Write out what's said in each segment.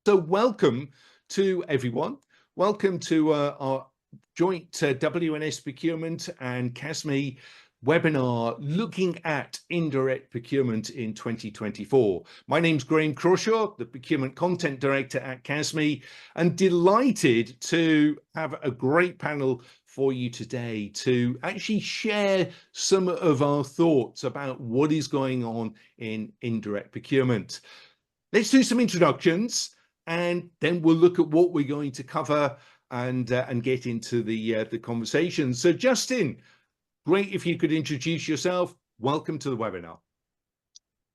So welcome to everyone. Welcome to our joint WNS Procurement and CASME webinar looking at indirect procurement in 2024. My name's Crawshaw, the Procurement Content Director at CASME, and delighted to have a great panel for you today to actually share some of our thoughts about what is going on in indirect procurement. Let's do some introductions, and then we'll look at what we're going to cover and get into the conversation. So Justin, great if you could introduce yourself. Welcome to the webinar.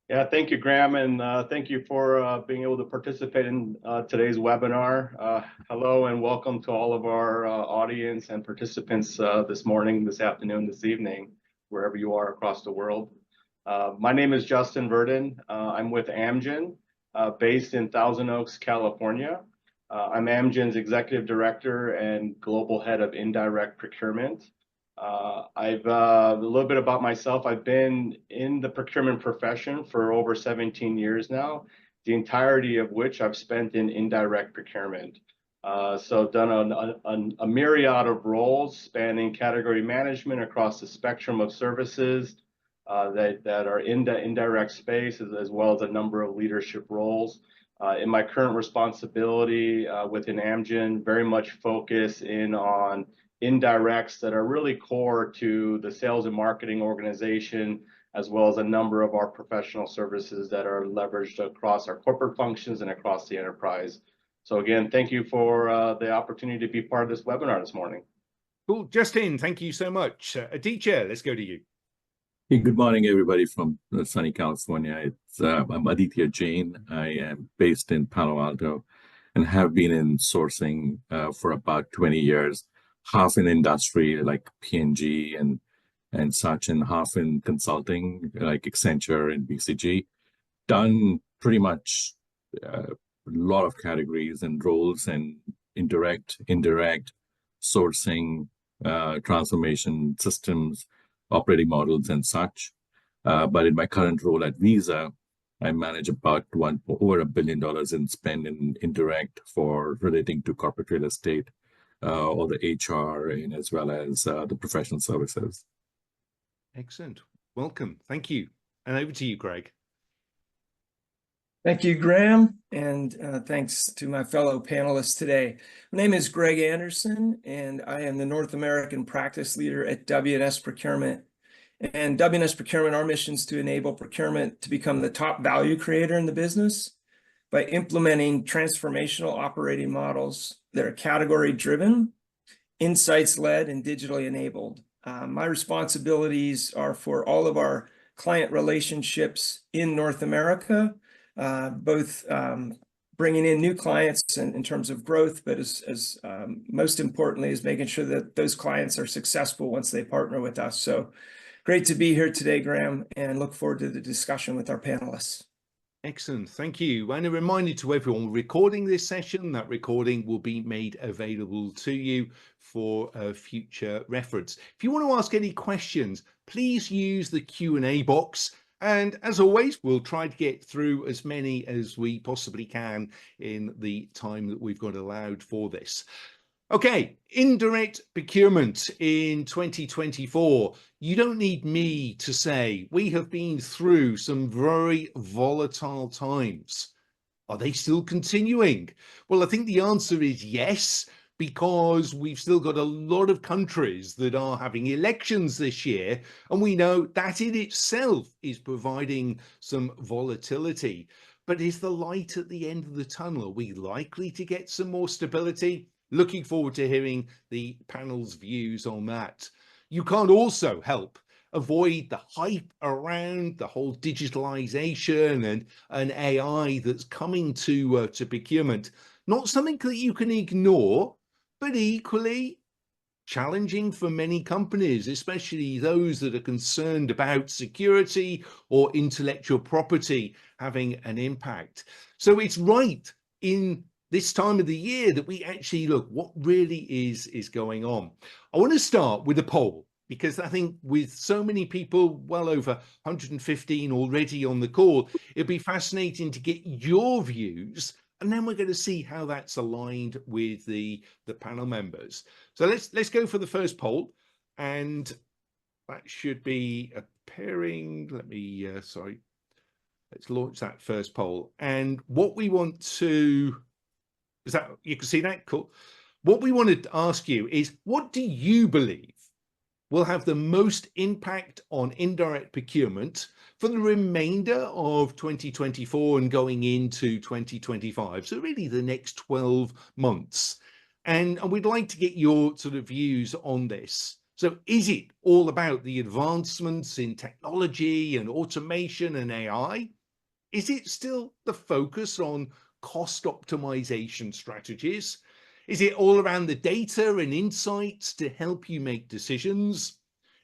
Yeah, thank you, Graham, and thank you for being able to participate in today's webinar. Hello and welcome to all of our audience and participants this morning, this afternoon, this evening, wherever you are across the world. My name is Justin Virden. I'm with Amgen, based in Thousand Oaks, California. I'm Amgen's Executive Director and Global Head of Indirect Procurement. A little bit about myself. I've been in the procurement profession for over 17 years now, the entirety of which I've spent in indirect procurement. So I've done a myriad of roles spanning category management across the spectrum of services that are in the indirect space, as well as a number of leadership roles. In my current responsibility within Amgen, very much focus in on indirects that are really core to the sales and marketing organization, as well as a number of our professional services that are leveraged across our corporate functions and across the enterprise. So again, thank you for the opportunity to be part of this webinar this morning. Cool. Justin, thank you so much. Aditya, let's go to you. Hey, good morning, everybody from sunny California. I'm Aditya Jain. I am based in Palo Alto and have been in sourcing for about 20 years, half in industry like P&G and such, and half in consulting like Accenture and BCG. Done pretty much a lot of categories and roles and indirect, sourcing, transformation systems, operating models and such. But in my current role at Visa, I manage about over $1 billion in spend in indirect for relating to corporate real estate, all the HR, and as well as the professional services. Excellent. Welcome. Thank you. And over to you, Greg. Thank you, Graham, and thanks to my fellow panelists today. My name is Greg Anderson, and I am the North American Practice Leader at WNS Procurement. And WNS Procurement, our mission is to enable procurement to become the top value creator in the business by implementing transformational operating models that are category-driven, insights-led, and digitally enabled. My responsibilities are for all of our client relationships in North America, both bringing in new clients in terms of growth, but as most importantly is making sure that those clients are successful once they partner with us. So great to be here today, Graham, and look forward to the discussion with our panelists. Excellent, thank you. And a reminder to everyone recording this session, that recording will be made available to you for future reference. If you want to ask any questions, please use the Q&A box. And as always, we'll try to get through as many as we possibly can in the time that we've got allowed for this. Okay, indirect procurement in 2024. You don't need me to say we have been through some very volatile times. Are they still continuing? Well, I think the answer is yes, because we've still got a lot of countries that are having elections this year, and we know that in itself is providing some volatility. But is the light at the end of the tunnel? Are we likely to get some more stability? Looking forward to hearing the panel's views on that. You can't also help avoid the hype around the whole digitalization and AI that's coming to procurement. Not something that you can ignore, but equally challenging for many companies, especially those that are concerned about security or intellectual property having an impact. So it's right in this time of the year that we actually look what really is going on. I want to start with a poll, because I think with so many people, well over 115 already on the call, it'd be fascinating to get your views and then we're going to see how that's aligned with the panel members. So let's go for the first poll, and that should be appearing. Let me sorry. Let's launch that first poll. And what we want to, is that, you can see that? Cool. What we wanted to ask you is, what do you believe will have the most impact on indirect procurement for the remainder of 2024 and going into 2025? So really the next 12 months. And we'd like to get your sort of views on this. So is it all about the advancements in technology and automation and AI? Is it still the focus on cost optimization strategies? Is it all around the data and insights to help you make decisions?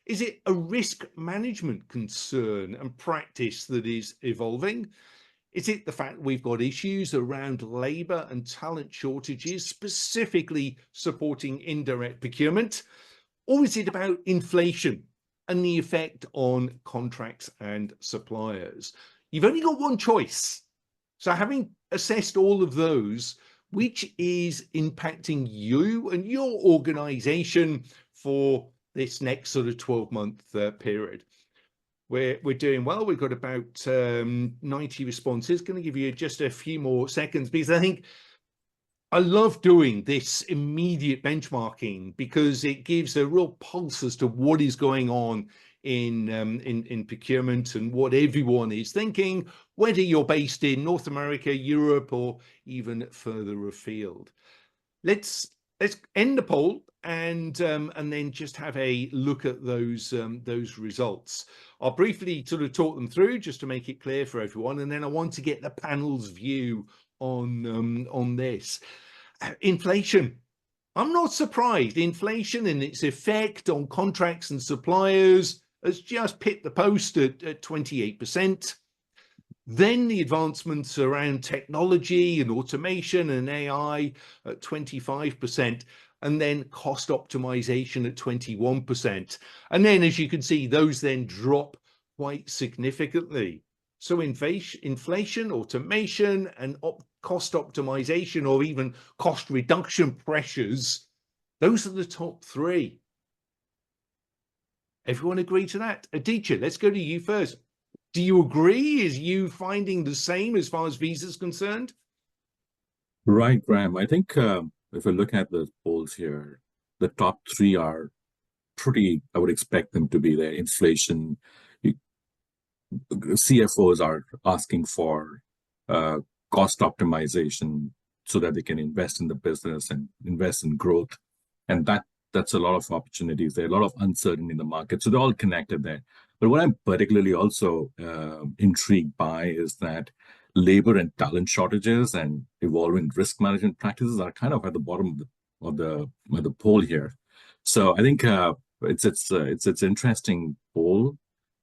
Is it a risk management concern and practice that is evolving? Is it the fact we've got issues around labor and talent shortages, specifically supporting indirect procurement? Or is it about inflation and the effect on contracts and suppliers? You've only got one choice. So having assessed all of those, which is impacting you and your organization for this next sort of 12-month period? We're doing well. We've got about 90 responses. Going to give you just a few more seconds, because I think I love doing this immediate benchmarking, because it gives a real pulse as to what is going on in procurement and what everyone is thinking, whether you're based in North America, Europe, or even further afield. Let's end the poll and then just have a look at those results. I'll briefly sort of talk them through just to make it clear for everyone, and then I want to get the panel's view on this. Inflation. I'm not surprised. Inflation and its effect on contracts and suppliers has just hit the post at 28%. Then the advancements around technology and automation and AI at 25%, and then cost optimization at 21%. And then, as you can see, those then drop quite significantly. So inflation, automation, and cost optimization, or even cost reduction pressures, those are the top three. Everyone agree to that? Aditya, let's go to you first. Do you agree? Is you finding the same as far as Visa's concerned? Right, Graham. I think if we look at the polls here, the top three are pretty, I would expect them to be there. Inflation, CFOs are asking for cost optimization so that they can invest in the business and invest in growth. And that's a lot of opportunities there, a lot of uncertainty in the market. So they're all connected there. But what I'm particularly also intrigued by is that labor and talent shortages and evolving risk management practices are kind of at the bottom of the poll here. So I think it's interesting poll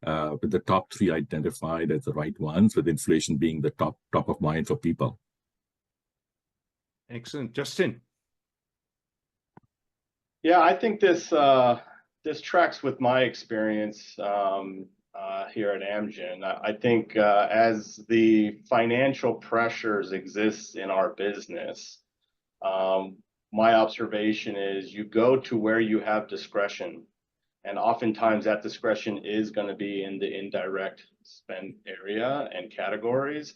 with the top three identified as the right ones, with inflation being the top of mind for people. Excellent. Justin. Yeah, I think this tracks with my experience here at Amgen. I think as the financial pressures exist in our business, my observation is you go to where you have discretion, and oftentimes that discretion is going to be in the indirect spend area and categories.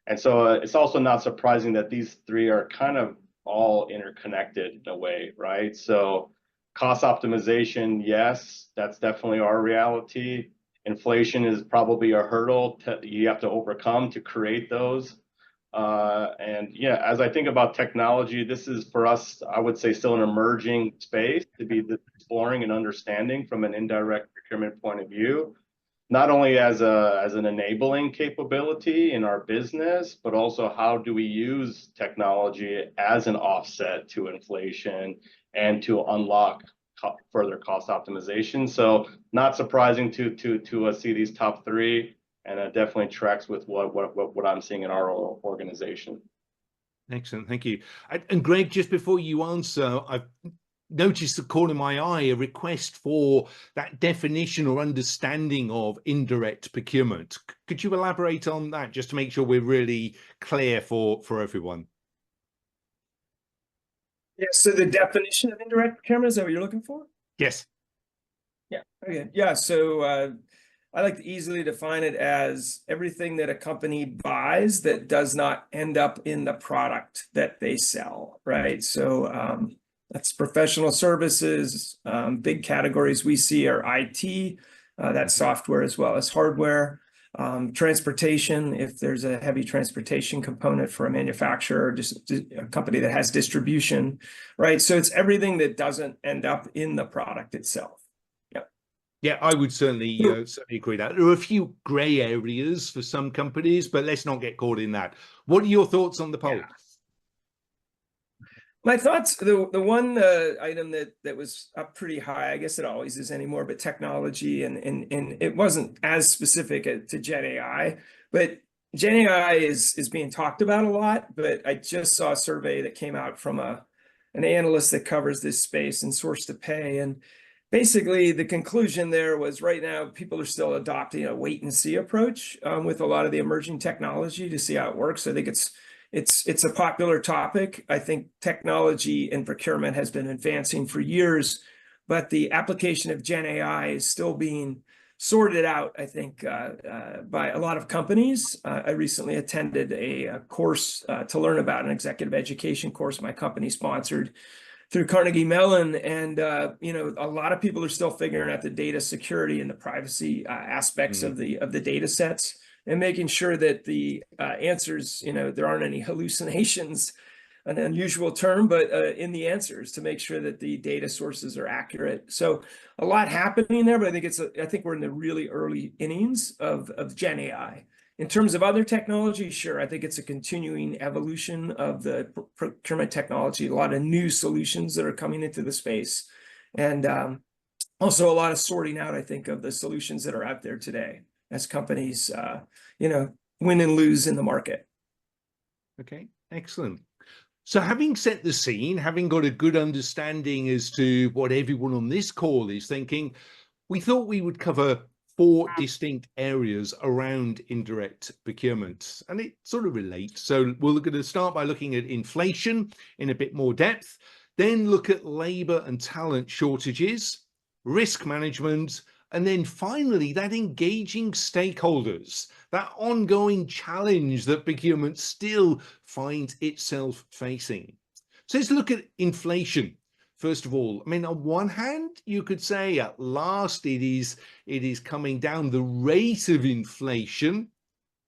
And so it's also not surprising that these three are kind of all interconnected in a way, right? So cost optimization, yes, that's definitely our reality. Inflation is probably a hurdle you have to overcome to create those. And yeah, as I think about technology, this is for us, I would say, still an emerging space to be exploring and understanding from an indirect procurement point of view, not only as an enabling capability in our business, but also how do we use technology as an offset to inflation and to unlock further cost optimization. So not surprising to see these top three, and it definitely tracks with what I'm seeing in our organization. Excellent, thank you. And Greg, just before you answer, I've noticed the corner of my eye a request for that definition or understanding of indirect procurement. Could you elaborate on that, just to make sure we're really clear for everyone? Yeah, so the definition of indirect procurement, is that what you're looking for? Yes. Yeah, okay. Yeah, so I like to easily define it as everything that a company buys that does not end up in the product that they sell, right? So that's professional services. Big categories we see are IT, that's software as well as hardware. Transportation, if there's a heavy transportation component for a manufacturer, just a company that has distribution, right? So it's everything that doesn't end up in the product itself. Yeah, I would certainly agree that there are a few grey areas for some companies, but let's not get caught in that. What are your thoughts on the poll? Yeah. My thoughts, the one item that was up pretty high, I guess it always is anymore, but technology, and it wasn't as specific to Gen AI, but Gen AI is being talked about a lot. But I just saw a survey that came out from an analyst that covers this space and Source to Pay, and basically the conclusion there was right now people are still adopting a wait and see approach with a lot of the emerging technology to see how it works. I think it's a popular topic. I think technology and procurement has been advancing for years, but the application of Gen AI is still being sorted out, I think, by a lot of companies. I recently attended a course to learn about an executive education course my company sponsored through Carnegie Mellon, and a lot of people are still figuring out the data security and the privacy aspects of the data sets, and making sure that the answers, there aren't any hallucinations, an unusual term, but in the answers, to make sure that the data sources are accurate. So a lot happening there, but I think we're in the really early innings of Gen AI. In terms of other technology, sure, I think it's a continuing evolution of the procurement technology, a lot of new solutions that are coming into the space, and also a lot of sorting out, I think, of the solutions that are out there today as companies, win and lose in the market. Okay, excellent. So having set the scene, having got a good understanding as to what everyone on this call is thinking, we thought we would cover 4 distinct areas around indirect procurement, and it sort of relates. So we're going to start by looking at inflation in a bit more depth, then look at labor and talent shortages, risk management, and then finally that engaging stakeholders, that ongoing challenge that procurement still finds itself facing. So let's look at inflation. First of all, I mean, on one hand, you could say at last it is coming down. The rate of inflation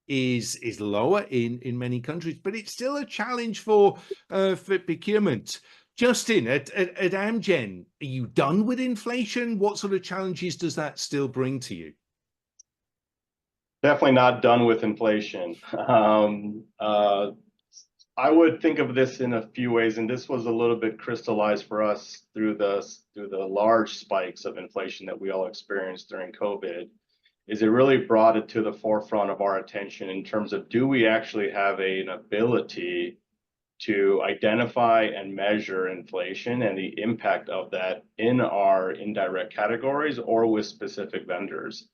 is lower in many countries, but it's still a challenge for procurement. Justin, at Amgen, are you done with inflation? What sort of challenges does that still bring to you? Definitely not done with inflation. I would think of this in a few ways, and this was a little bit crystallized for us through the large spikes of inflation that we all experienced during COVID. Is it really brought it to the forefront of our attention in terms of, do we actually have an ability to identify and measure inflation and the impact of that in our indirect categories or with specific vendors?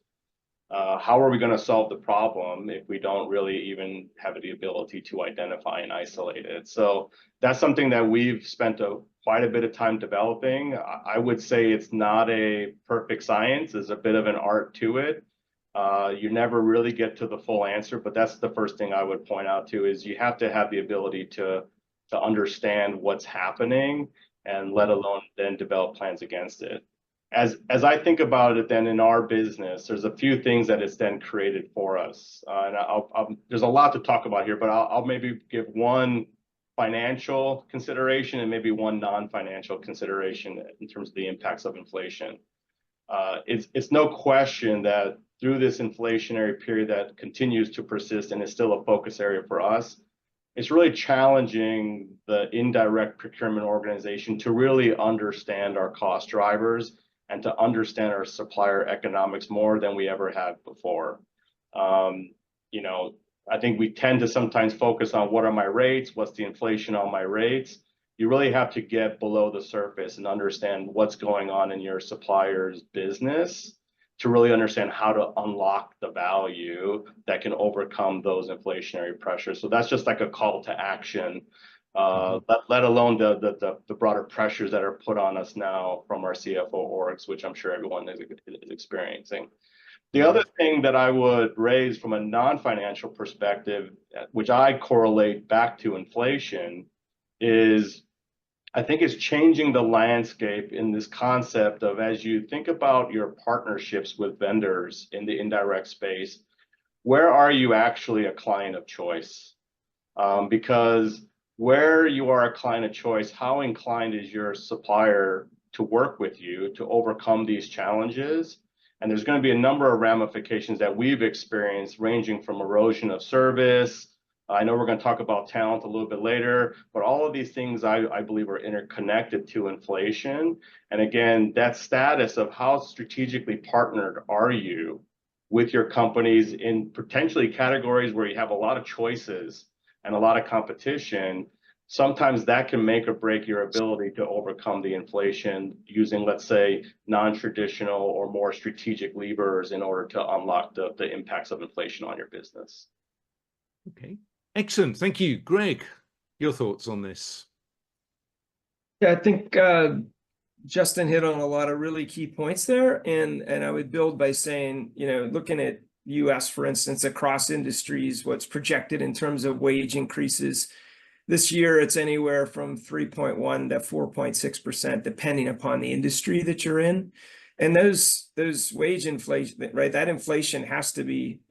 How are we going to solve the problem if we don't really even have the ability to identify and isolate it? So that's something that we've spent quite a bit of time developing. I would say it's not a perfect science. There's a bit of an art to it. You never really get to the full answer, but that's the first thing I would point out to, is you have to have the ability to understand what's happening, and let alone then develop plans against it. As I think about it, then in our business, there's a few things that it's then created for us. And there's a lot to talk about here, but I'll maybe give one financial consideration and maybe one non-financial consideration in terms of the impacts of inflation. It's no question that through this inflationary period that continues to persist and is still a focus area for us, it's really challenging the indirect procurement organization to really understand our cost drivers and to understand our supplier economics more than we ever have before. I think we tend to sometimes focus on, what are my rates? What's the inflation on my rates? You really have to get below the surface and understand what's going on in your supplier's business to really understand how to unlock the value that can overcome those inflationary pressures. So that's just like a call to action let alone the broader pressures that are put on us now from our CFO orgs, which I'm sure everyone is experiencing. The other thing that I would raise from a non-financial perspective, which I correlate back to inflation, is I think it's changing the landscape in this concept of, as you think about your partnerships with vendors in the indirect space, where are you actually a client of choice? Because where you are a client of choice, how inclined is your supplier to work with you to overcome these challenges? And there's going to be a number of ramifications that we've experienced, ranging from erosion of service. I know we're going to talk about talent a little bit later, but all of these things I believe are interconnected to inflation. And again, that status of how strategically partnered are you with your companies in potentially categories where you have a lot of choices and a lot of competition, sometimes that can make or break your ability to overcome the inflation using, let's say, non-traditional or more strategic levers in order to unlock the impacts of inflation on your business. Okay, excellent. Thank you. Greg, your thoughts on this? Yeah, I think Justin hit on a lot of really key points there. And I would build by saying, looking at US, for instance, across industries, what's projected in terms of wage increases. This year, it's anywhere from 3.1 to 4.6%, depending upon the industry that you're in. And those wage inflation, right? That inflation has to be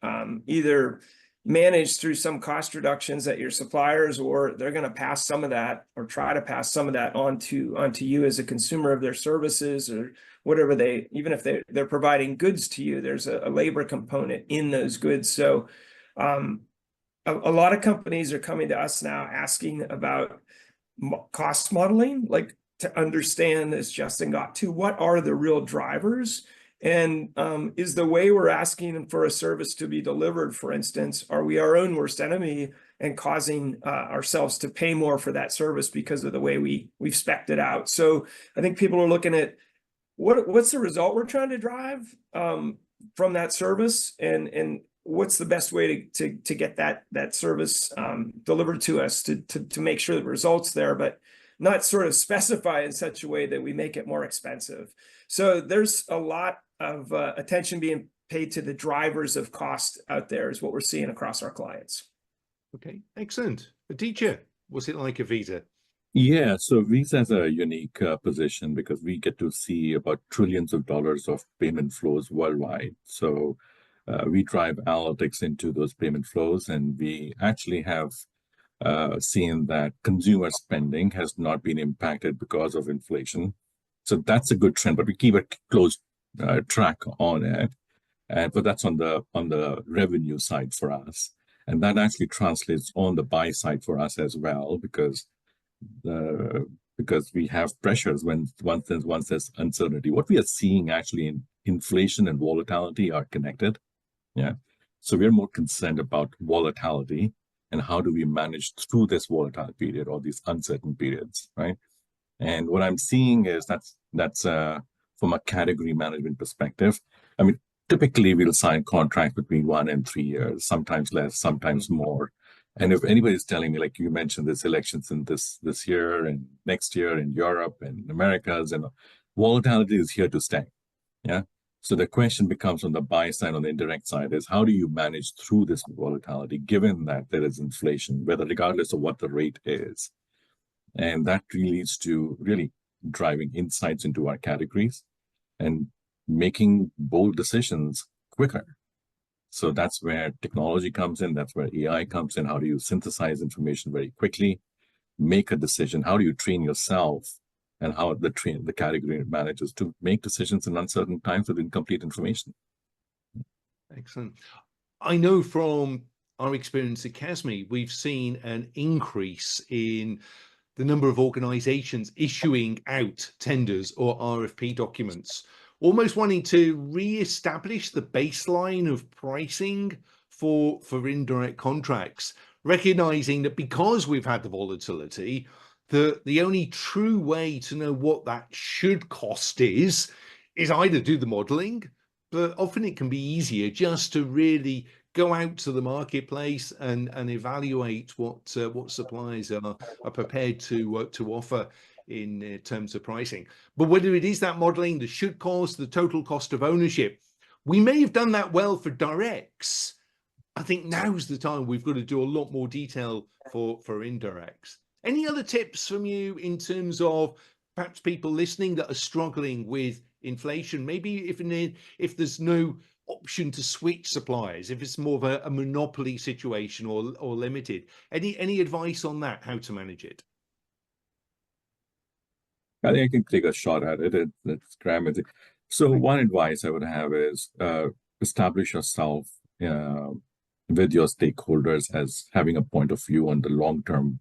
either managed through some cost reductions at your suppliers, or they're going to pass some of that, or try to pass some of that onto you as a consumer of their services, or whatever even if they're providing goods to you, there's a labor component in those goods. So a lot of companies are coming to us now asking about cost modeling, like to understand, as Justin got to, what are the real drivers? And is the way we're asking for a service to be delivered, for instance, are we our own worst enemy and causing ourselves to pay more for that service because of the way we've spec'd it out? So I think people are looking at what's the result we're trying to drive from that service, and what's the best way to get that service delivered to us to make sure the result's there, but not sort of specify in such a way that we make it more expensive. So there's a lot of attention being paid to the drivers of cost out there, is what we're seeing across our clients. Okay, excellent. Aditya, what's it like at Visa? Yeah, so Visa has a unique position because we get to see about trillions of dollars of payment flows worldwide. So we drive analytics into those payment flows, and we actually have seen that consumer spending has not been impacted because of inflation. So that's a good trend, but we keep a close track on it. But that's on the revenue side for us, and that actually translates on the buy side for us as well, because we have pressures once there's uncertainty. What we are seeing actually in inflation and volatility are connected. Yeah, so we're more concerned about volatility and how do we manage through this volatile period or these uncertain periods, right? And what I'm seeing is that's from a category management perspective. I mean, typically we'll sign contracts between 1 and 3 years, sometimes less, sometimes more. And if anybody's telling me, like you mentioned, there's elections in this year and next year in Europe and Americas, and volatility is here to stay. Yeah. So the question becomes on the buy side, on the indirect side, is how do you manage through this volatility, given that there is inflation, whether regardless of what the rate is. And that really leads to really driving insights into our categories and making bold decisions quicker. So that's where technology comes in. That's where AI comes in. How do you synthesize information very quickly, make a decision? How do you train yourself, and how the category managers to make decisions in uncertain times with incomplete information? Excellent. I know from our experience at CASME, we've seen an increase in the number of organizations issuing out tenders or RFP documents, almost wanting to re-establish the baseline of pricing for indirect contracts, recognizing that because we've had the volatility, the only true way to know what that should cost is either do the modeling, but often it can be easier just to really go out to the marketplace and evaluate what suppliers are prepared to offer in terms of pricing. But whether it is that modeling, the should cost, the total cost of ownership, we may have done that well for directs. I think now's the time we've got to do a lot more detail for indirects. Any other tips from you in terms of perhaps people listening that are struggling with inflation? Maybe if there's no option to switch suppliers, if it's more of a monopoly situation or limited. Any advice on that, how to manage it? I think I can take a shot at it. It's grammar. So one advice I would have is establish yourself with your stakeholders as having a point of view on the long-term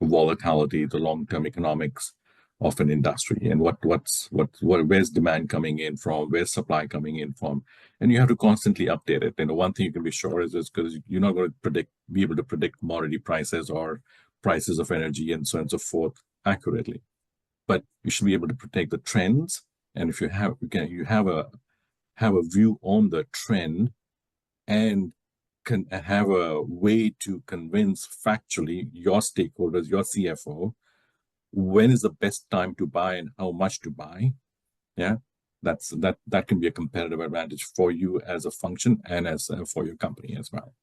volatility, the long-term economics of an industry, and where's demand coming in from, where's supply coming in from, and you have to constantly update it. And one thing you can be sure is because you're not going to be able to predict commodity prices or prices of energy and so on and so forth accurately, but you should be able to predict the trends. And if you have a view on the trend and can have a way to convince factually your stakeholders, your CFO, when is the best time to buy and how much to buy. Yeah, that can be a competitive advantage for you as a function and as for your company as well.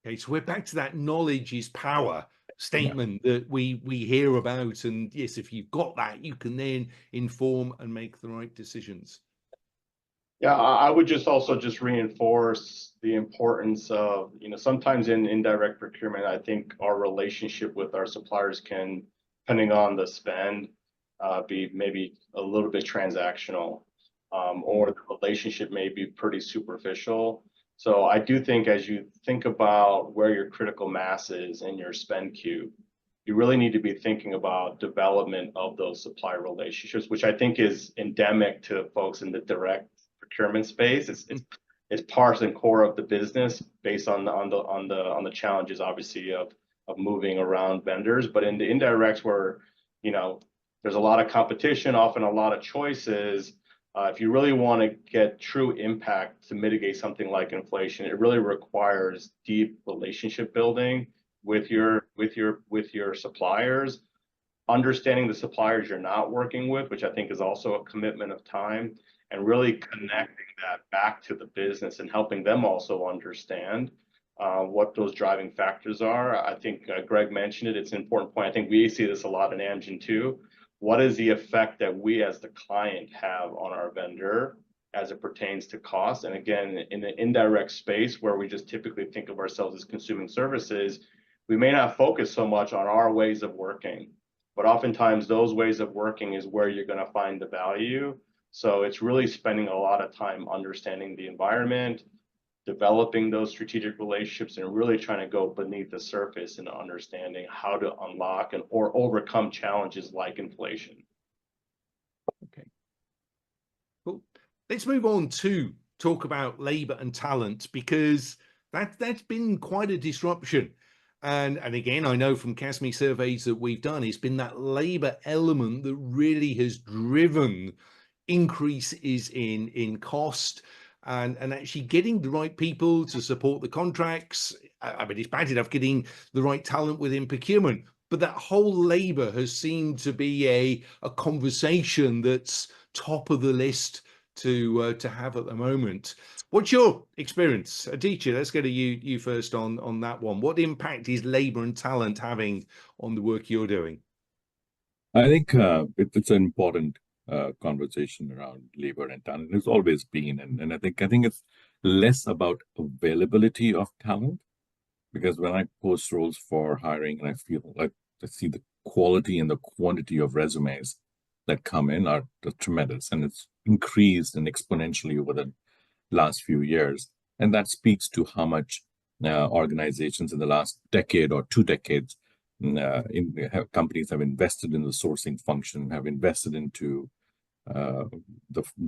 Okay, so we're back to that knowledge is power statement that we hear about, and yes, if you've got that, you can then inform and make the right decisions. Yeah, I would just also reinforce the importance of, sometimes in indirect procurement, I think our relationship with our suppliers can, depending on the spend, be maybe a little bit transactional, or the relationship may be pretty superficial. So I do think as you think about where your critical mass is in your spend queue, you really need to be thinking about development of those supply relationships, which I think is endemic to folks in the direct procurement space. It's part and core of the business based on the challenges, obviously, of moving around vendors. But in the indirects where, there's a lot of competition, often a lot of choices, if you really want to get true impact to mitigate something like inflation, it really requires deep relationship building with your suppliers, understanding the suppliers you're not working with, which I think is also a commitment of time, and really connecting that back to the business and helping them also understand what those driving factors are. I think Greg mentioned it. It's an important point. I think we see this a lot in Amgen too. What is the effect that we as the client have on our vendor as it pertains to cost? And again, in the indirect space where we just typically think of ourselves as consuming services, we may not focus so much on our ways of working, but oftentimes those ways of working is where you're going to find the value. So it's really spending a lot of time understanding the environment, developing those strategic relationships, and really trying to go beneath the surface and understanding how to unlock or overcome challenges like inflation. Okay, cool. Let's move on to talk about labor and talent, because that's been quite a disruption. And again, I know from CASME surveys that we've done, it's been that labor element that really has driven increases in cost and actually getting the right people to support the contracts. I mean, it's bad enough getting the right talent within procurement, but that whole labor has seemed to be a conversation that's top of the list to have at the moment. What's your experience? Aditya, let's go to you first on that one. What impact is labor and talent having on the work you're doing? I think it's an important conversation around labor and talent. It's always been, and I think it's less about availability of talent, because when I post roles for hiring, and I feel like I see the quality and the quantity of resumes that come in are tremendous, and it's increased and exponentially over the last few years, and that speaks to how much organizations in the last decade or 2 decades companies have invested in the sourcing function, have invested into the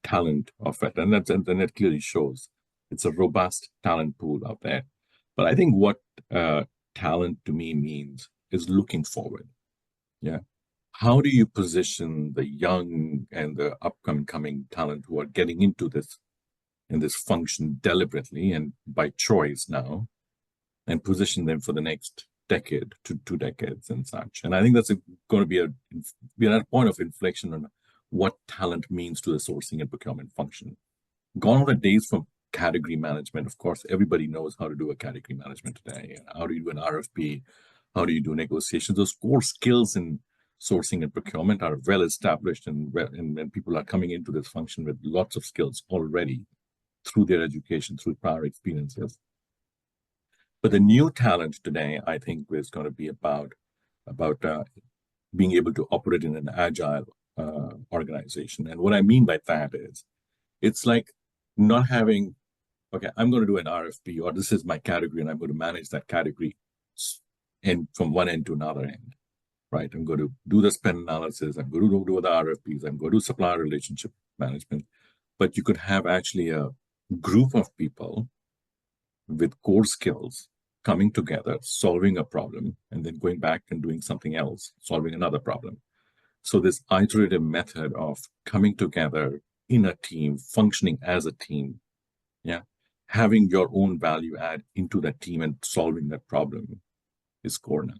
talent of it, and that clearly shows it's a robust talent pool out there. But I think what talent to me means is looking forward. Yeah, how do you position the young and the upcoming talent who are getting into this in this function deliberately and by choice now, and position them for the next decade to 2 decades and such. And I think that's going to be we're at a point of inflection on what talent means to the sourcing and procurement function. Gone are the days from category management. Of course, everybody knows how to do a category management today. How do you do an RFP? How do you do negotiations? Those core skills in sourcing and procurement are well established, and people are coming into this function with lots of skills already through their education, through prior experiences. But the new talent today, I think, is going to be about being able to operate in an agile organization. And what I mean by that is, it's like not having, okay, I'm going to do an RFP, or this is my category, and I'm going to manage that category and from one end to another end, right? I'm going to do the spend analysis. I'm going to do the RFPs. I'm going to do supplier relationship management. But you could have actually a group of people with core skills coming together, solving a problem, and then going back and doing something else, solving another problem. So this iterative method of coming together in a team, functioning as a team, yeah, having your own value add into that team and solving that problem is core now.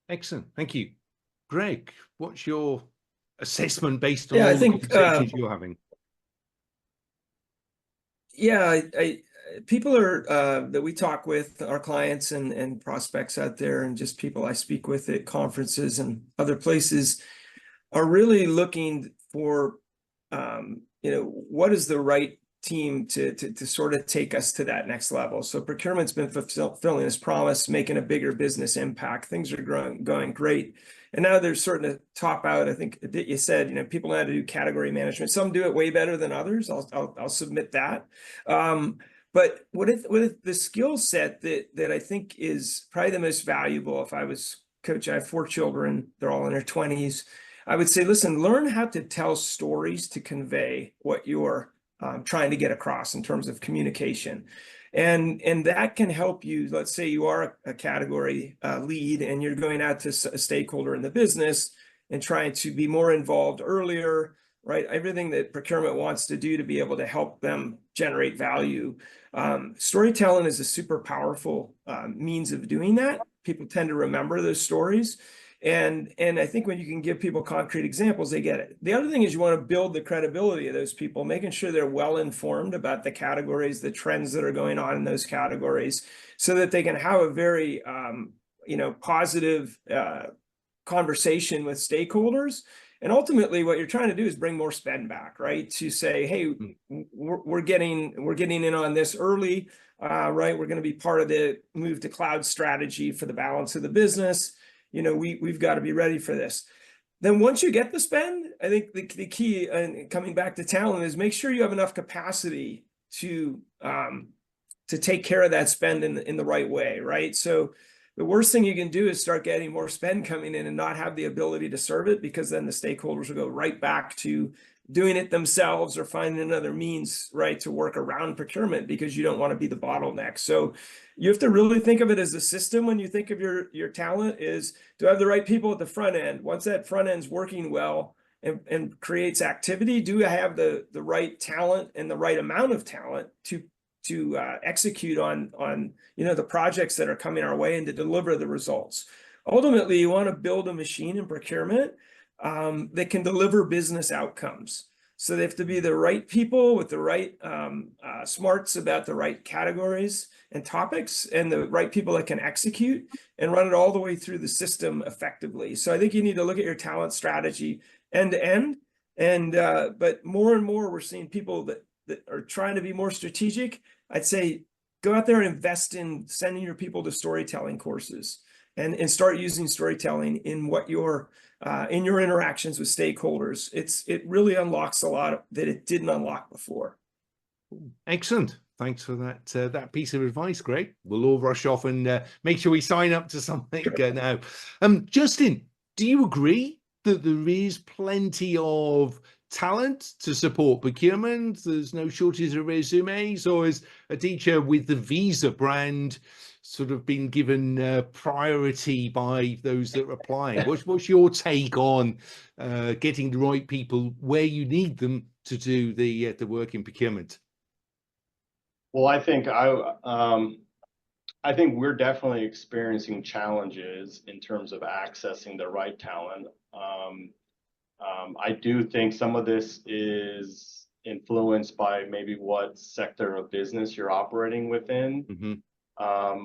Excellent, thank you. Greg, what's your assessment based on Yeah, all I think the conversations you're having? Yeah, people are that we talk with, our clients and prospects out there, and just people I speak with at conferences and other places, are really looking for what is the right team to sort of take us to that next level. So procurement's been fulfilling its promise, making a bigger business impact. Things are going great. And now they're starting to top out. I think you said, people know how to do category management. Some do it way better than others. I'll submit that. But what if the skill set that I think is probably the most valuable, if I was coach, I have 4 children, they're all in their 20s. I would say, listen, learn how to tell stories to convey what you're trying to get across in terms of communication. And that can help you. Let's say you are a category lead and you're going out to a stakeholder in the business and trying to be more involved earlier, right? Everything that procurement wants to do to be able to help them generate value. Storytelling is a super powerful means of doing that. People tend to remember those stories. And I think when you can give people concrete examples, they get it. The other thing is you want to build the credibility of those people, making sure they're well informed about the categories, the trends that are going on in those categories, so that they can have a very positive conversation with stakeholders. And ultimately, what you're trying to do is bring more spend back, right? To say, hey, we're getting in on this early, right? We're going to be part of the move to cloud strategy for the balance of the business. We've got to be ready for this. Then once you get the spend, I think the key, and coming back to talent, is make sure you have enough capacity to take care of that spend in the right way, right? So the worst thing you can do is start getting more spend coming in and not have the ability to serve it, because then the stakeholders will go right back to doing it themselves or finding another means, right, to work around procurement, because you don't want to be the bottleneck. So you have to really think of it as a system when you think of your talent. Is to have the right people at the front end. Once that front end's working well and creates activity, do I have the right talent and the right amount of talent to execute on the projects that are coming our way and to deliver the results. Ultimately, you want to build a machine in procurement that can deliver business outcomes. So they have to be the right people with the right smarts about the right categories and topics, and the right people that can execute and run it all the way through the system effectively. So I think you need to look at your talent strategy end to end. And but more and more, we're seeing people that are trying to be more strategic. I'd say go out there and invest in sending your people to storytelling courses, and start using storytelling in what your in your interactions with stakeholders. It really unlocks a lot that it didn't unlock before. Excellent. Thanks for that piece of advice, Greg. We'll all rush off and make sure we sign up to something now. Justin, do you agree that there is plenty of talent to support procurement? There's no shortage of resumes, or is Aditya with the Visa brand sort of been given priority by those that are applying? What's your take on getting the right people where you need them to do the work in procurement? Well, I think we're definitely experiencing challenges in terms of accessing the right talent. I do think some of this is influenced by maybe what sector of business you're operating within. Mm-hmm.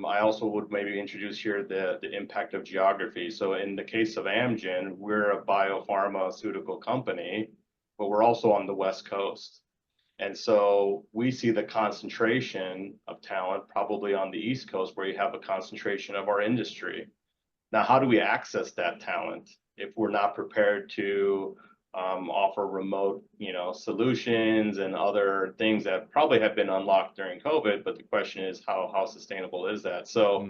I also would maybe introduce here the impact of geography. So in the case of Amgen, we're a biopharmaceutical company, but we're also on the West Coast. And so we see the concentration of talent probably on the East Coast, where you have a concentration of our industry. Now, how do we access that talent if we're not prepared to offer remote, solutions and other things that probably have been unlocked during COVID? But the question is, how sustainable is that? So,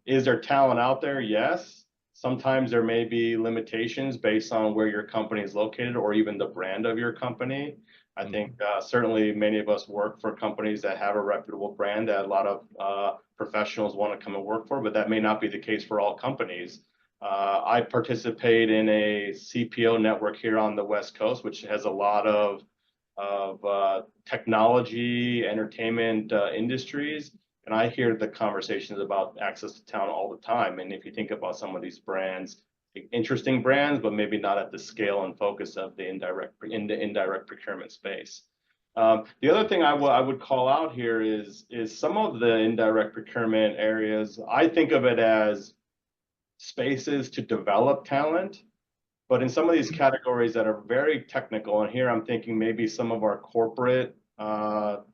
is there talent out there? Yes. Sometimes there may be limitations based on where your company is located or even the brand of your company. I think certainly many of us work for companies that have a reputable brand that a lot of professionals want to come and work for, but that may not be the case for all companies. I participate in a CPO network here on the West Coast, which has a lot of technology, entertainment industries, and I hear the conversations about access to talent all the time. And if you think about some of these brands, interesting brands, but maybe not at the scale and focus of the indirect procurement space. The other thing I would call out here is some of the indirect procurement areas. I think of it as spaces to develop talent, but in some of these categories that are very technical, and here I'm thinking maybe some of our corporate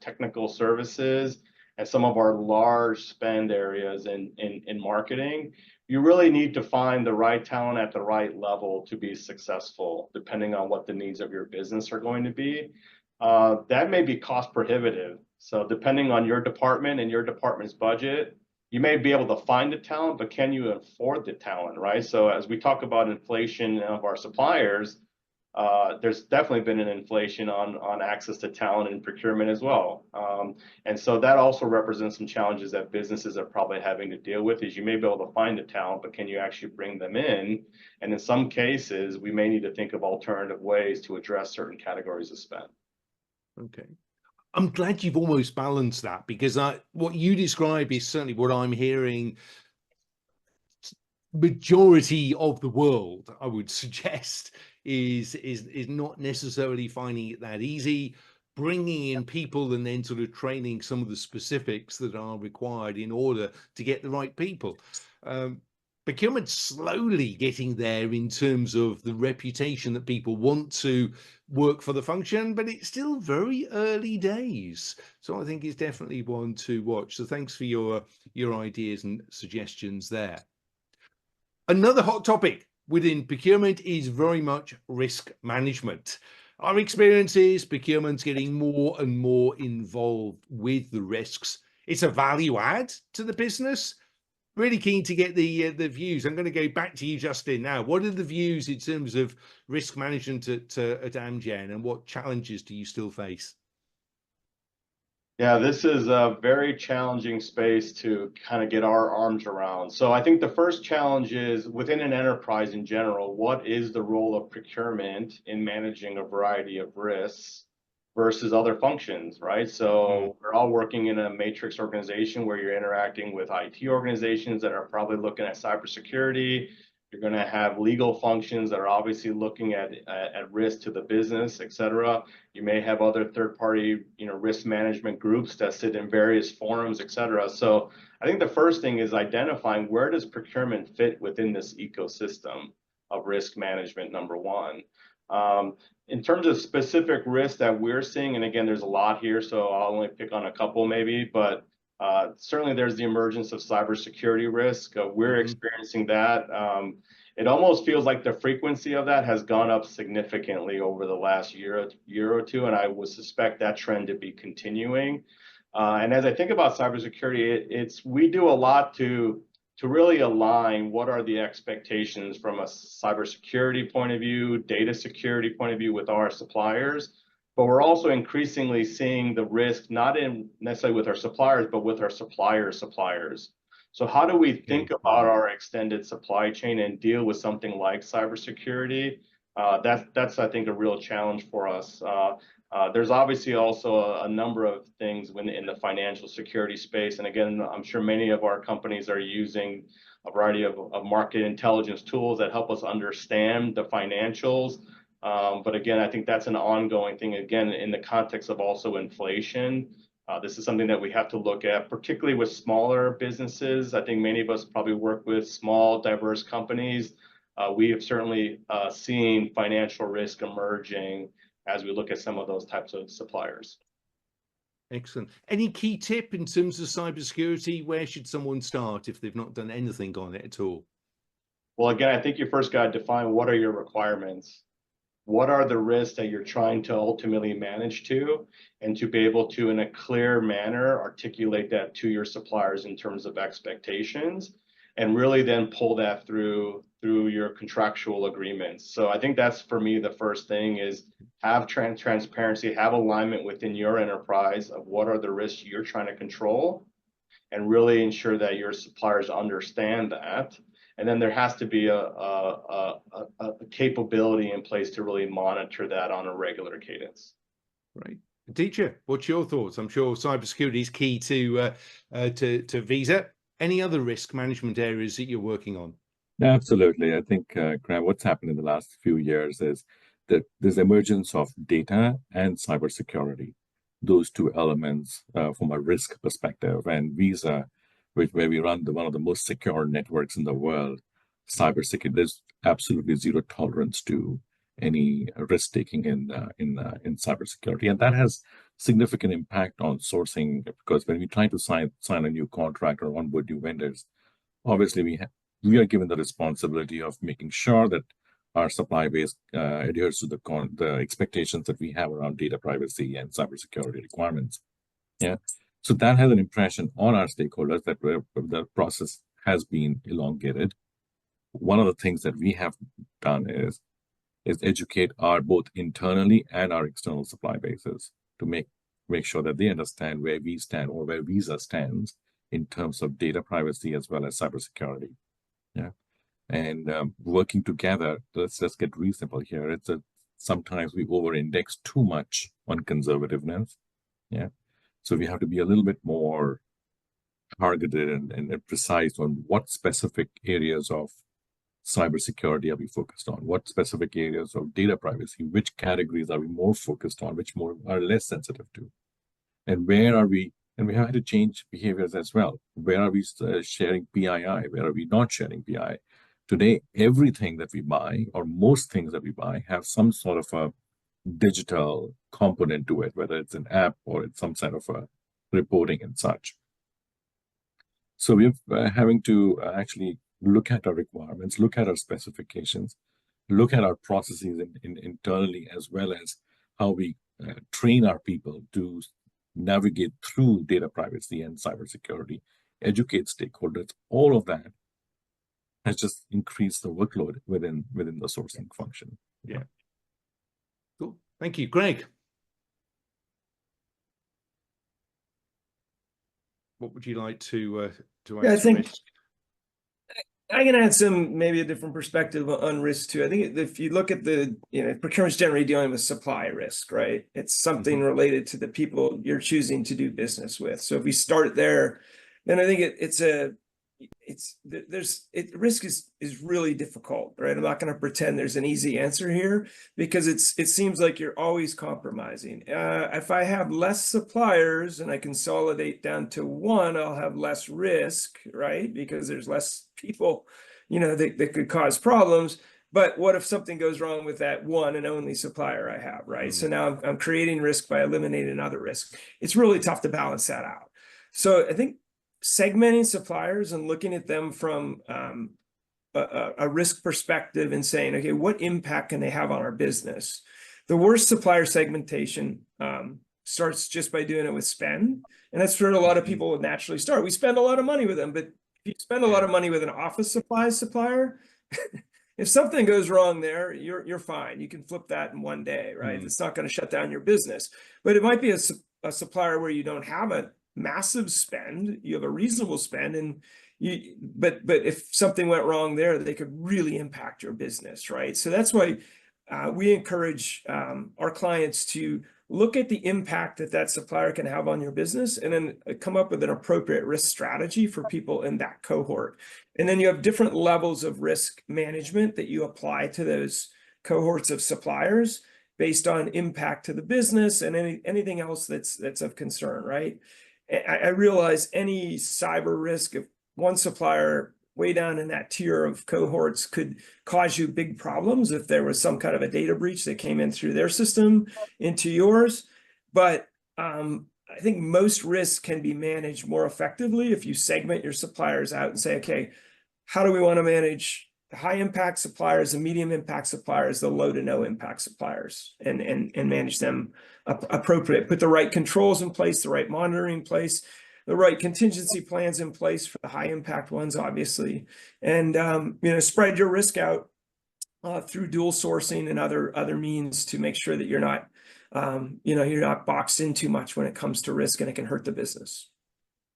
technical services and some of our large spend areas in marketing, you really need to find the right talent at the right level to be successful, depending on what the needs of your business are going to be. That may be cost prohibitive. So depending on your department and your department's budget, you may be able to find the talent, but can you afford the talent, right? So as we talk about inflation of our suppliers, there's definitely been an inflation on access to talent and procurement as well. And so that also represents some challenges that businesses are probably having to deal with. Is you may be able to find the talent, but can you actually bring them in? And in some cases, we may need to think of alternative ways to address certain categories of spend. Okay. I'm glad you've almost balanced that, because what you describe is certainly what I'm hearing. Majority of the world, I would suggest, is not necessarily finding it that easy, bringing in people and then sort of training some of the specifics that are required in order to get the right people. Procurement's slowly getting there in terms of the reputation that people want to work for the function, but it's still very early days. So I think it's definitely one to watch. So thanks for your ideas and suggestions there. Another hot topic within procurement is very much risk management. Our experience is procurement's getting more and more involved with the risks. It's a value add to the business. Really keen to get the views. I'm going to go back to you, Justin, now. What are the views in terms of risk management at Amgen, and what challenges do you still face? Yeah, this is a very challenging space to kind of get our arms around. So I think the first challenge is within an enterprise in general, what is the role of procurement in managing a variety of risks versus other functions, right? So we're all working in a matrix organization where you're interacting with IT organizations that are probably looking at cybersecurity. You're going to have legal functions that are obviously looking at risk to the business, et cetera. You may have other third-party, risk management groups that sit in various forums, et cetera. So I think the first thing is identifying where does procurement fit within this ecosystem of risk management, number one. In terms of specific risks that we're seeing, and again, there's a lot here, so I'll only pick on a couple maybe, but certainly there's the emergence of cybersecurity risk. We're experiencing that. It almost feels like the frequency of that has gone up significantly over the last year or two, and I would suspect that trend to be continuing. And as I think about cybersecurity, we do a lot to really align what are the expectations from a cybersecurity point of view, data security point of view with our suppliers. But we're also increasingly seeing the risk not necessarily with our suppliers, but with our suppliers. So how do we think about our extended supply chain and deal with something like cybersecurity? That's I think a real challenge for us. There's obviously also a number of things in the financial security space, and again, I'm sure many of our companies are using a variety of market intelligence tools that help us understand the financials. But again, I think that's an ongoing thing. Again, in the context of also inflation, this is something that we have to look at, particularly with smaller businesses. I think many of us probably work with small, diverse companies. We have certainly seen financial risk emerging as we look at some of those types of suppliers. Excellent. Any key tip in terms of cybersecurity? Where should someone start if they've not done anything on it at all? Well, again, I think you first got to define what are your requirements. What are the risks that you're trying to ultimately manage to, and to be able to, in a clear manner, articulate that to your suppliers in terms of expectations, and really then pull that through your contractual agreements. So I think that's, for me, the first thing is have transparency, have alignment within your enterprise of what are the risks you're trying to control, and really ensure that your suppliers understand that. And then there has to be a capability in place to really monitor that on a regular cadence. Right. Aditya, what's your thoughts? I'm sure cybersecurity is key to Visa. Any other risk management areas that you're working on? Absolutely. I think, Graham, what's happened in the last few years is that there's emergence of data and cybersecurity, those two elements from a risk perspective. And Visa, where we run one of the most secure networks in the world, cybersecurity, there's absolutely zero tolerance to any risk taking in cybersecurity, and that has significant impact on sourcing, because when we try to sign a new contract or onboard new vendors, obviously we are given the responsibility of making sure that our supply base adheres to the expectations that we have around data privacy and cybersecurity requirements. Yeah. So that has an impression on our stakeholders that the process has been elongated. One of the things that we have done is educate our both internally and our external supply bases to make sure that they understand where we stand, or where Visa stands in terms of data privacy as well as cybersecurity. Yeah. And working together, let's get reasonable here. Sometimes we over-index too much on conservativeness. Yeah. So we have to be a little bit more targeted and precise on what specific areas of cybersecurity are we focused on, what specific areas of data privacy, which categories are we more focused on, which more are less sensitive to, and where are we, and we have to change behaviors as well. Where are we sharing PII? Where are we not sharing PII? Today, everything that we buy, or most things that we buy, have some sort of a digital component to it, whether it's an app or it's some sort of a reporting and such. So we're having to actually look at our requirements, look at our specifications, look at our processes internally, as well as how we train our people to navigate through data privacy and cybersecurity, educate stakeholders. All of that has just increased the workload within the sourcing function. Yeah. Cool. Thank you, Greg. What would you like to add? Yeah, I think I can add maybe a different perspective on risk too. I think if you look at procurement's generally dealing with supply risk, right? It's something related to the people you're choosing to do business with. So if we start there, then I think risk is really difficult, right? I'm not going to pretend there's an easy answer here, because it seems like you're always compromising. If I have less suppliers and I consolidate down to one, I'll have less risk, right? Because there's less people, that could cause problems. But what if something goes wrong with that one and only supplier I have, right? So now I'm creating risk by eliminating other risk. It's really tough to balance that out. So I think segmenting suppliers and looking at them from a risk perspective and saying, okay, what impact can they have on our business? The worst supplier segmentation starts just by doing it with spend. And that's where a lot of people would naturally start. We spend a lot of money with them, but if you spend a lot of money with an office supplies supplier, if something goes wrong there, you're fine. You can flip that in one day, right? It's not going to shut down your business. But it might be a supplier where you don't have a massive spend, you have a reasonable spend, but if something went wrong there, they could really impact your business, right? So that's why we encourage our clients to look at the impact that that supplier can have on your business, and then come up with an appropriate risk strategy for people in that cohort. And then you have different levels of risk management that you apply to those cohorts of suppliers based on impact to the business and anything else that's of concern, right? I realize any cyber risk of one supplier way down in that tier of cohorts could cause you big problems if there was some kind of a data breach that came in through their system into yours. But I think most risks can be managed more effectively if you segment your suppliers out and say, okay, how do we want to manage the high impact suppliers, the medium impact suppliers, the low to no impact suppliers, and manage them appropriate. Put the right controls in place, the right monitoring in place, the right contingency plans in place for the high impact ones, obviously, and spread your risk out through dual sourcing and other means to make sure that you're not you're not boxed in too much when it comes to risk, and it can hurt the business.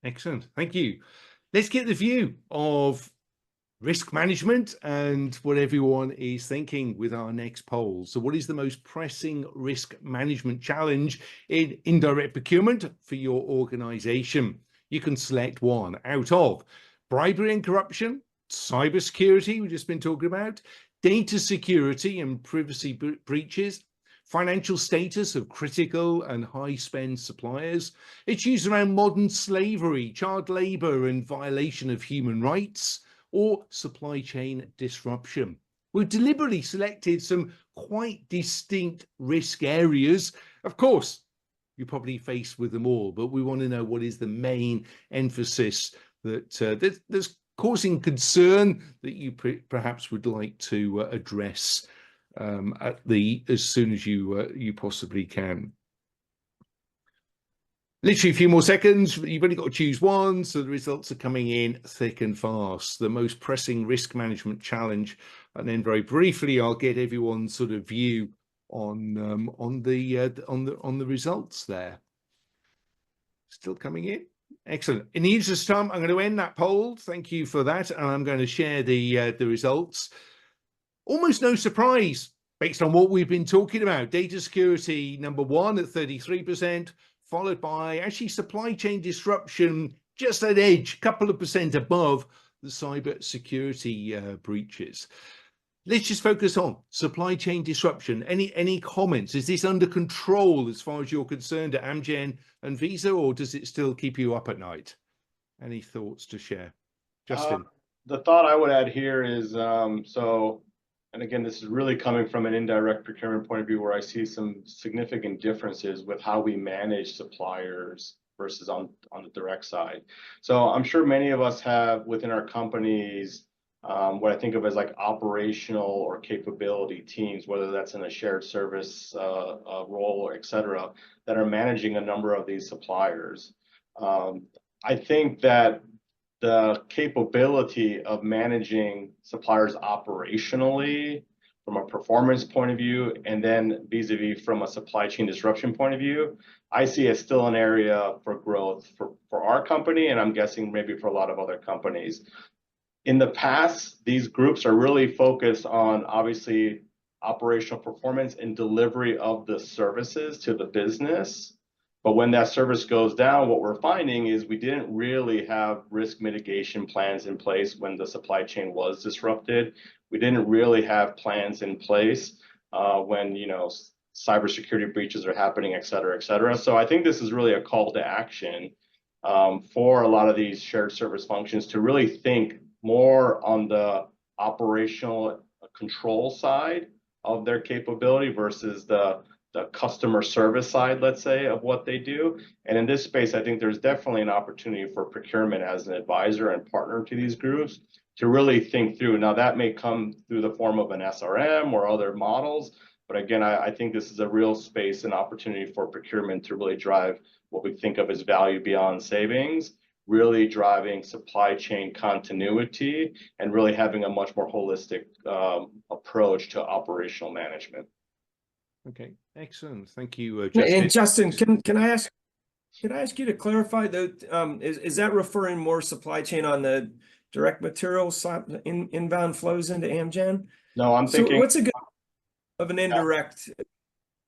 Excellent, thank you. Let's get the view of risk management and what everyone is thinking with our next poll. So what is the most pressing risk management challenge in indirect procurement for your organization? You can select one out of bribery and corruption, cybersecurity, we've just been talking about, data security and privacy breaches, financial status of critical and high spend suppliers, issues around modern slavery, child labor and violation of human rights, or supply chain disruption. We've deliberately selected some quite distinct risk areas. Of course, you're probably faced with them all, but we want to know what is the main emphasis that's causing concern that you perhaps would like to address as soon as you possibly can. Literally a few more seconds. You've only got to choose one, so the results are coming in thick and fast. The most pressing risk management challenge, and then very briefly, I'll get everyone's sort of view on the results there. Still coming in. Excellent. In the interest of time, I'm going to end that poll. Thank you for that, and I'm going to share the results. Almost no surprise based on what we've been talking about. Data security number one at 33%. Followed by actually supply chain disruption, just at edge, a couple of percent above the cyber security breaches. Let's just focus on supply chain disruption. Any comments? Is this under control as far as you're concerned at Amgen and Visa, or does it still keep you up at night? Any thoughts to share? Justin? The thought I would add here is, and again, this is really coming from an indirect procurement point of view where I see some significant differences with how we manage suppliers versus on the direct side. So I'm sure many of us have within our companies what I think of as like operational or capability teams, whether that's in a shared service role or et cetera, that are managing a number of these suppliers. I think that the capability of managing suppliers operationally from a performance point of view, and then vis-a-vis from a supply chain disruption point of view, I see as still an area for growth for our company, and I'm guessing maybe for a lot of other companies. In the past, these groups are really focused on obviously operational performance and delivery of the services to the business. But when that service goes down, what we're finding is we didn't really have risk mitigation plans in place when the supply chain was disrupted. We didn't really have plans in place when cybersecurity breaches are happening, et cetera, et cetera. So I think this is really a call to action for a lot of these shared service functions to really think more on the operational control side of their capability versus the customer service side, let's say, of what they do. And in this space, I think there's definitely an opportunity for procurement as an advisor and partner to these groups to really think through. Now, that may come through the form of an SRM or other models, but again, I think this is a real space and opportunity for procurement to really drive what we think of as value beyond savings, really driving supply chain continuity and really having a much more holistic approach to operational management. Okay, excellent. Thank you, Justin. And Justin, can I ask you to clarify that? Is that referring more supply chain on the direct materials side, inbound flows into Amgen? No, I'm thinking. So what's a good? of an indirect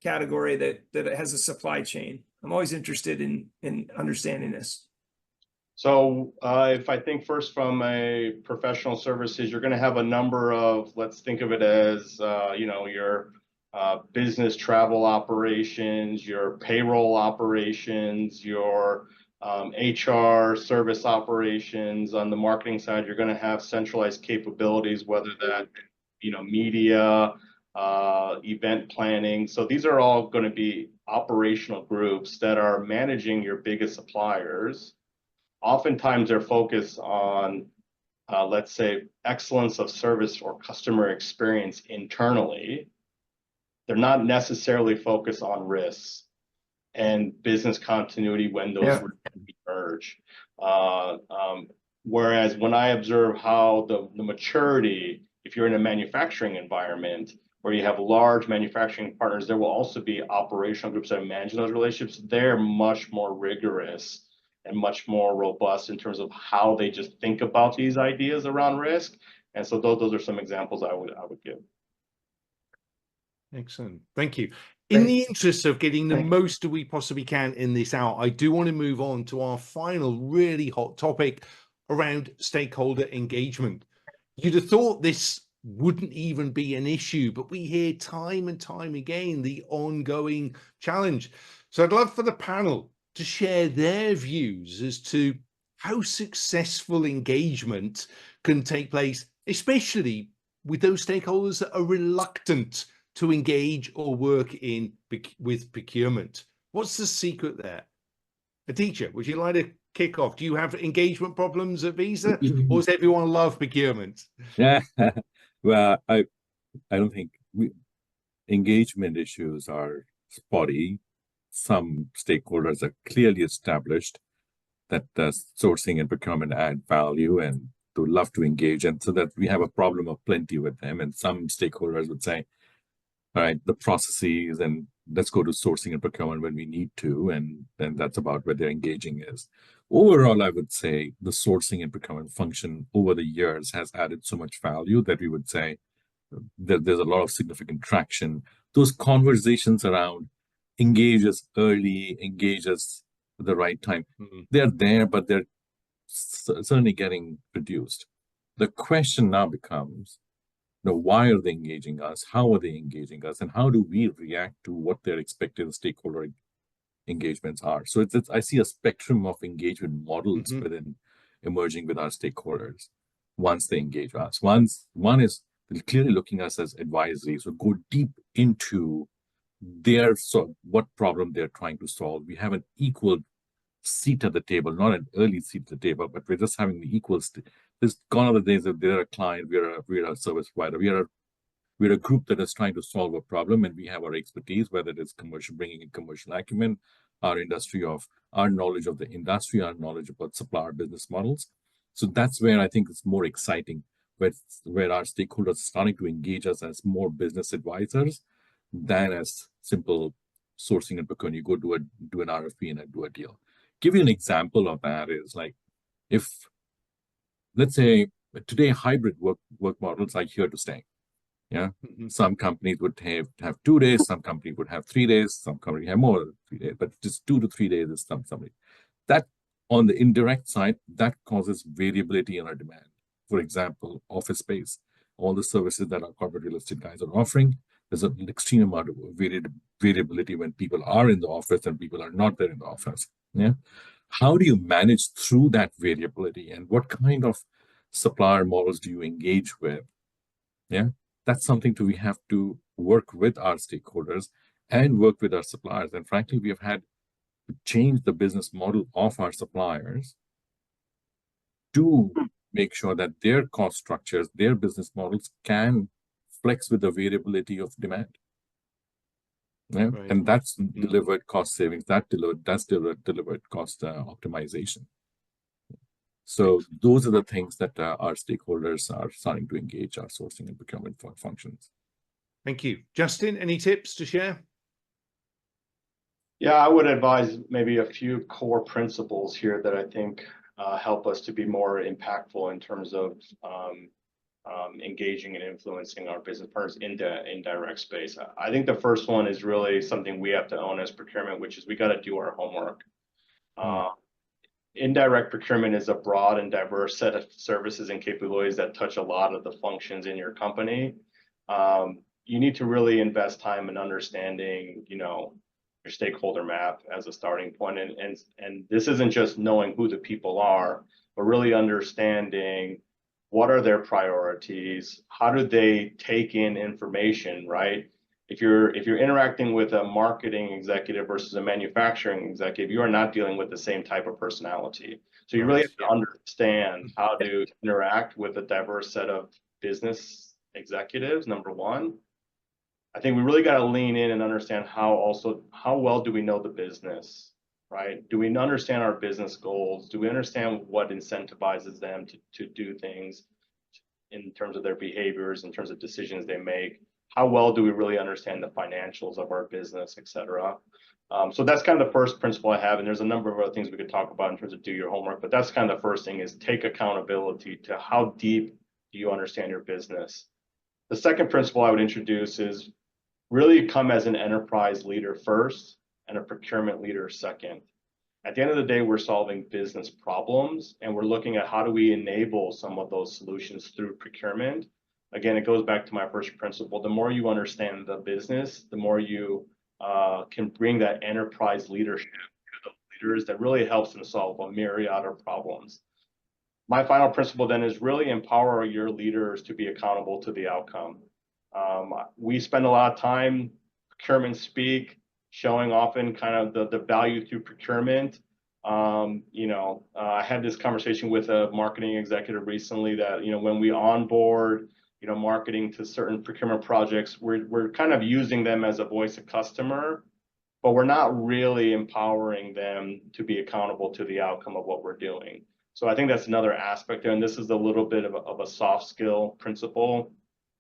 category that has a supply chain? I'm always interested in understanding this. So if I think first from a professional services, you're going to have a number of, let's think of it as, your business travel operations, your payroll operations, your HR service operations. On the marketing side, you're going to have centralized capabilities, whether that, media, event planning. So these are all going to be operational groups that are managing your biggest suppliers. Oftentimes they're focused on, let's say, excellence of service or customer experience internally. They're not necessarily focused on risks and business continuity when those emerge. Whereas when I observe how the maturity, if you're in a manufacturing environment where you have large manufacturing partners, there will also be operational groups that are managing those relationships. They're much more rigorous and much more robust in terms of how they just think about these ideas around risk. And so those are some examples I would give. Excellent. Thank you. In the interest of getting the most that we possibly can in this hour, I do want to move on to our final really hot topic around stakeholder engagement. You'd have thought this wouldn't even be an issue, but we hear time and time again the ongoing challenge. So I'd love for the panel to share their views as to how successful engagement can take place, especially with those stakeholders that are reluctant to engage or work with procurement. What's the secret there? Aditya, would you like to kick off? Do you have engagement problems at Visa, or does everyone love procurement? Yeah, well, I don't think engagement issues are spotty. Some stakeholders are clearly established that sourcing and procurement add value and to love to engage, and so that we have a problem of plenty with them. And some stakeholders would say, all right, the processes, and let's go to sourcing and procurement when we need to, and then that's about where their engaging is. Overall, I would say the sourcing and procurement function over the years has added so much value that we would say that there's a lot of significant traction. Those conversations around engage us early, engage us at the right time, they're there, but they're certainly getting reduced. The question now becomes, why are they engaging us? How are they engaging us? And how do we react to what their expected stakeholder engagements are? So I see a spectrum of engagement models within emerging with our stakeholders once they engage us. One is clearly looking at us as advisory, so go deep into what problem they're trying to solve. We have an equal seat at the table, not an early seat at the table, but we're just having the equal. There's gone are the days that they're a client, we're a service provider, we're a group that is trying to solve a problem, and we have our expertise, whether it is commercial, bringing in commercial acumen, our knowledge of the industry, our knowledge about supplier business models. So that's where I think it's more exciting, where our stakeholders are starting to engage us as more business advisors than as simple sourcing and procurement. You go do an RFP and do a deal. Give you an example of that is like, if let's say today hybrid work models are here to stay. Yeah, some companies would have 2 days, some companies would have 3 days, some companies have more than 3 days, but just 2 to 3 days is something. That on the indirect side, that causes variability in our demand. For example, office space, all the services that our corporate real estate guys are offering, there's an extreme amount of variability when people are in the office and people are not there in the office. Yeah, how do you manage through that variability, and what kind of supplier models do you engage with? Yeah, that's something we have to work with our stakeholders and work with our suppliers. And frankly, we have had to change the business model of our suppliers to make sure that their cost structures, their business models can flex with the variability of demand. Yeah? Right. And that's delivered cost savings, that's delivered cost optimization. So those are the things that our stakeholders are starting to engage our sourcing and procurement functions. Thank you. Justin, any tips to share? Yeah, I would advise maybe a few core principles here that I think help us to be more impactful in terms of engaging and influencing our business partners in the indirect space. I think the first one is really something we have to own as procurement, which is we got to do our homework. Indirect procurement is a broad and diverse set of services and capabilities that touch a lot of the functions in your company. You need to really invest time in understanding, your stakeholder map as a starting point. And this isn't just knowing who the people are, but really understanding what are their priorities, how do they take in information, right? If you're interacting with a marketing executive versus a manufacturing executive, you are not dealing with the same type of personality. So you really have to understand how to interact with a diverse set of business executives, number one. I think we really got to lean in and understand how well do we know the business, right? Do we understand our business goals? Do we understand what incentivizes them to do things in terms of their behaviors, in terms of decisions they make? How well do we really understand the financials of our business, et cetera? So that's kind of the first principle I have. And there's a number of other things we could talk about in terms of do your homework, but that's kind of the first thing, is take accountability to how deep do you understand your business. The second principle I would introduce is really come as an enterprise leader first and a procurement leader second. At the end of the day, we're solving business problems, and we're looking at how do we enable some of those solutions through procurement. Again, it goes back to my first principle. The more you understand the business, the more you can bring that enterprise leadership to the leaders that really helps them solve a myriad of problems. My final principle then is really empower your leaders to be accountable to the outcome. We spend a lot of time procurement speak, showing often kind of the value through procurement. I had this conversation with a marketing executive recently that, when we onboard, marketing to certain procurement projects, we're kind of using them as a voice of customer, but we're not really empowering them to be accountable to the outcome of what we're doing. So I think that's another aspect there. And this is a little bit of a soft skill principle.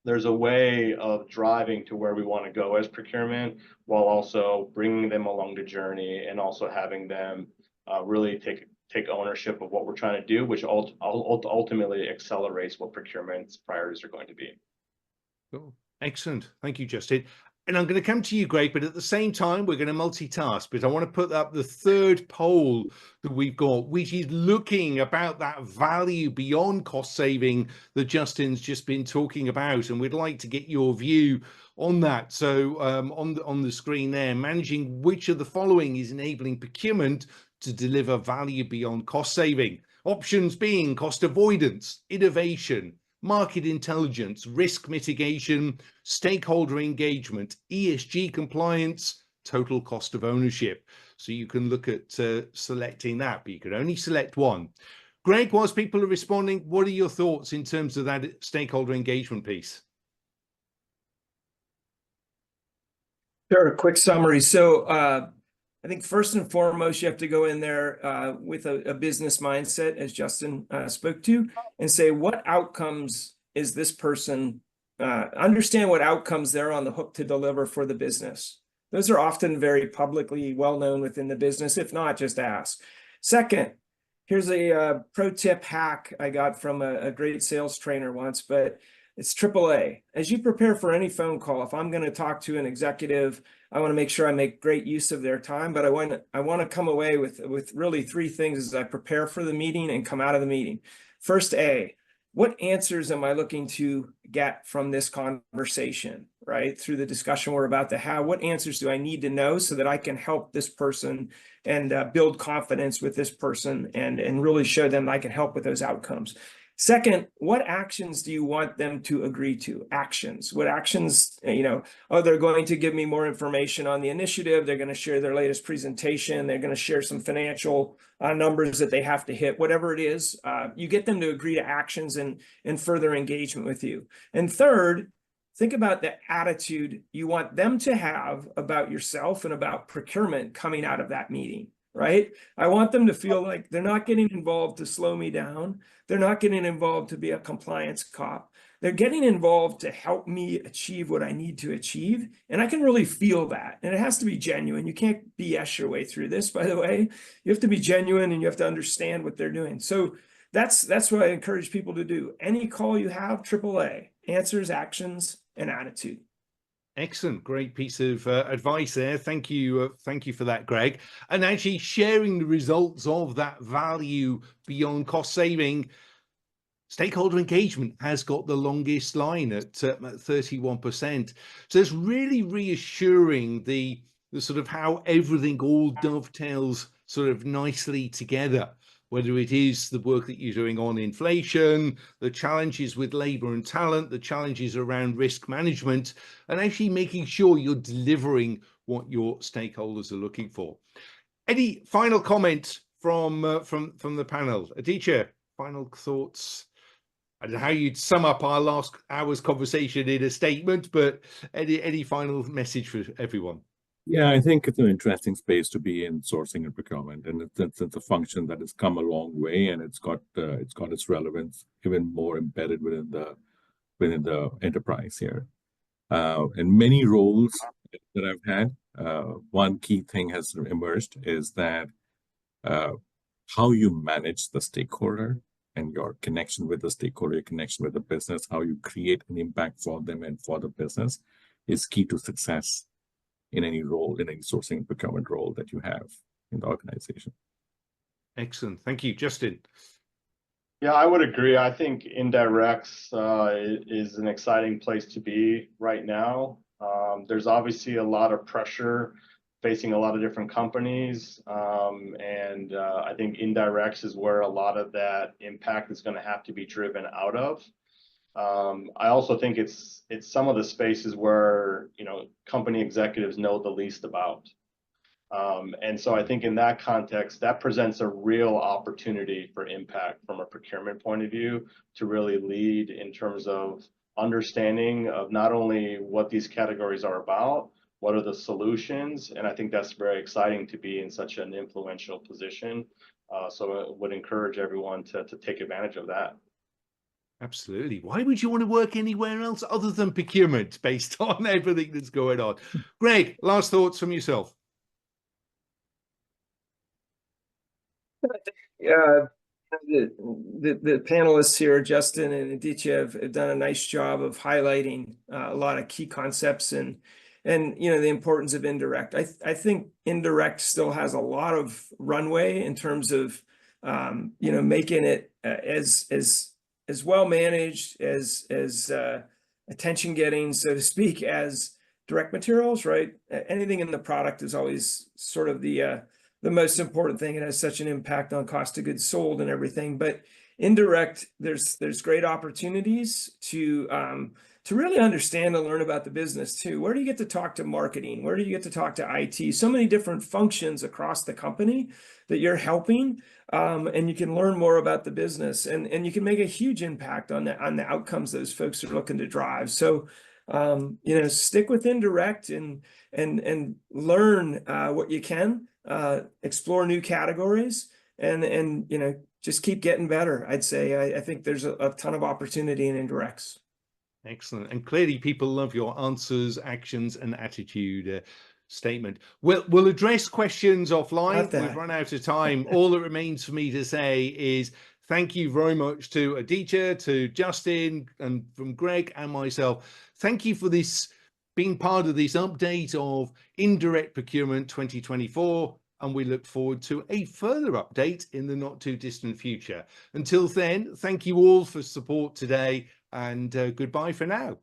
There's a way of driving to where we want to go as procurement, while also bringing them along the journey and also having them really take ownership of what we're trying to do, which ultimately accelerates what procurement's priorities are going to be. Cool. Excellent. Thank you, Justin. And I'm going to come to you, Greg, but at the same time, we're going to multitask, because I want to put up the third poll that we've got, which is looking about that value beyond cost saving that Justin's just been talking about. And we'd like to get your view on that. So on the screen there, managing which of the following is enabling procurement to deliver value beyond cost saving. Options being cost avoidance, innovation, market intelligence, risk mitigation, stakeholder engagement, ESG compliance, total cost of ownership. So you can look at selecting that, but you can only select one. Greg, whilst people are responding, what are your thoughts in terms of that stakeholder engagement piece? Sure, a quick summary. So I think first and foremost, you have to go in there with a business mindset, as Justin spoke to, and say, what outcomes is this person, understand what outcomes they're on the hook to deliver for the business. Those are often very publicly well-known within the business. If not, just ask. Second, here's a pro tip hack I got from a great sales trainer once, but it's AAA. As you prepare for any phone call, if I'm going to talk to an executive, I want to make sure I make great use of their time, but I want to come away with really three things as I prepare for the meeting and come out of the meeting. First, what answers am I looking to get from this conversation, right? Through the discussion we're about to have, what answers do I need to know so that I can help this person and build confidence with this person and really show them I can help with those outcomes. Second, what actions do you want them to agree to? Actions. What actions, they're going to give me more information on the initiative. They're going to share their latest presentation. They're going to share some financial numbers that they have to hit, whatever it is. You get them to agree to actions and further engagement with you. And third, think about the attitude you want them to have about yourself and about procurement coming out of that meeting. Right? I want them to feel like they're not getting involved to slow me down. They're not getting involved to be a compliance cop. They're getting involved to help me achieve what I need to achieve. And I can really feel that. And it has to be genuine. You can't BS your way through this, by the way. You have to be genuine and you have to understand what they're doing. So that's what I encourage people to do. Any call you have, AAA, answers, actions, and attitude. Excellent. Great piece of advice there. Thank you for that, Greg. And actually sharing the results of that value beyond cost saving. Stakeholder engagement has got the longest line at 31%. So it's really reassuring the sort of how everything all dovetails sort of nicely together, whether it is the work that you're doing on inflation, the challenges with labor and talent, the challenges around risk management, and actually making sure you're delivering what your stakeholders are looking for. Any final comment from the panel? Aditya, final thoughts? I don't know how you'd sum up our last hour's conversation in a statement, but any final message for everyone? Yeah, I think it's an interesting space to be in, sourcing and procurement, and it's a function that has come a long way, and it's got its relevance even more embedded within the enterprise here. In many roles that I've had, one key thing has emerged is that how you manage the stakeholder and your connection with the stakeholder, your connection with the business, how you create an impact for them and for the business is key to success in any role, in any sourcing and procurement role that you have in the organization. Excellent. Thank you. Justin? Yeah, I would agree. I think indirects is an exciting place to be right now. There's obviously a lot of pressure facing a lot of different companies. I think indirects is where a lot of that impact is going to have to be driven out of. I also think it's some of the spaces where, you know, company executives know the least about. And so I think in that context, that presents a real opportunity for impact from a procurement point of view to really lead in terms of understanding of not only what these categories are about, what are the solutions, and I think that's very exciting to be in such an influential position. So I would encourage everyone to take advantage of that. Absolutely. Why would you want to work anywhere else other than procurement based on everything that's going on? Greg, last thoughts from yourself. Yeah, the panelists here, Justin and Aditya, have done a nice job of highlighting a lot of key concepts and you know, the importance of indirect. I think indirect still has a lot of runway in terms of you know, making it as well managed, as attention getting, so to speak, as direct materials, right? Anything in the product is always sort of the most important thing. It has such an impact on cost of goods sold and everything. But indirect, there's great opportunities to really understand and learn about the business too. Where do you get to talk to marketing? Where do you get to talk to IT? So many different functions across the company that you're helping, and you can learn more about the business, and you can make a huge impact on the outcomes those folks are looking to drive. So you know, stick with indirect and learn what you can, explore new categories, and you know, just keep getting better. I'd say I think there's a ton of opportunity in indirects. Excellent. And clearly people love your answers, actions, and attitude statement. We'll address questions offline. We've run out of time. All that remains for me to say is thank you very much to Aditya, to Justin, and from Greg and myself. Thank you for this, being part of this update of Indirect Procurement 2024. And we look forward to a further update in the not too distant future. Until then, thank you all for support today, and goodbye for now.